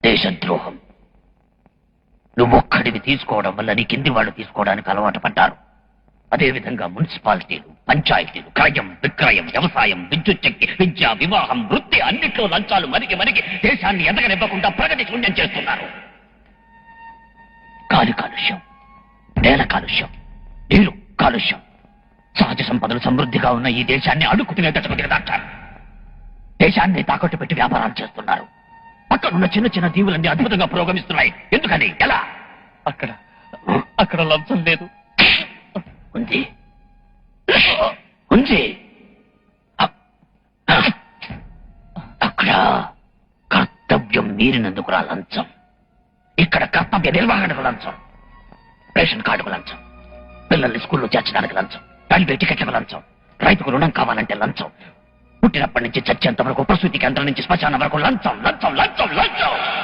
దేశద్రోహం. నువ్వొక్కడివి తీసుకోవడం వల్ల నీ కింది వాళ్ళు తీసుకోవడానికి అలవాటు పడ్డారు. అదేవిధంగా మున్సిపాలిటీలు, పంచాయతీలు, క్రయం, విక్రయం, వ్యవసాయం, విద్యుత్ శక్తి, విద్య, వివాహం, వృత్తి అన్నిట్లో లంచాలు మరిగి దేశాన్ని ఎదగనివ్వకుండా ప్రగతి శూన్యం చేస్తున్నారు. గాలి కాలుష్యం, నేల కాలుష్యం, నీరు కాలుష్యం, సహజ సంపదలు సమృద్ధిగా ఉన్న ఈ దేశాన్ని అడుక్కు తినే దశకు దిగదాటారు. దేశాన్ని తాకట్టు పెట్టి వ్యాపారాలు చేస్తున్నారు. అక్కడున్న చిన్న చిన్న దీవులన్నీ అద్భుతంగా పురోగమిస్తున్నాయి. ఎందుకని? ఎలా? అక్కడ లంచం లేదు. ఉంది ఉంది. అక్కడ కర్తవ్యం మీరినందుకు రా లంచం. ఇక్కడ కర్తవ్య నిర్వహణకు లంచం, రేషన్ కార్డుకు లంచం, పిల్లల్ని స్కూల్లో చేర్చడానికి లంచం, రైల్వే టికెట్లకు లంచం, రైతుకు రుణం కావాలంటే లంచం, పుట్టినప్పటి నుంచి చచ్చేంత వరకు ప్రసూతి కేంద్రం నుంచి శ్మశానం వరకు లంచం లంచం లంచం లంచం.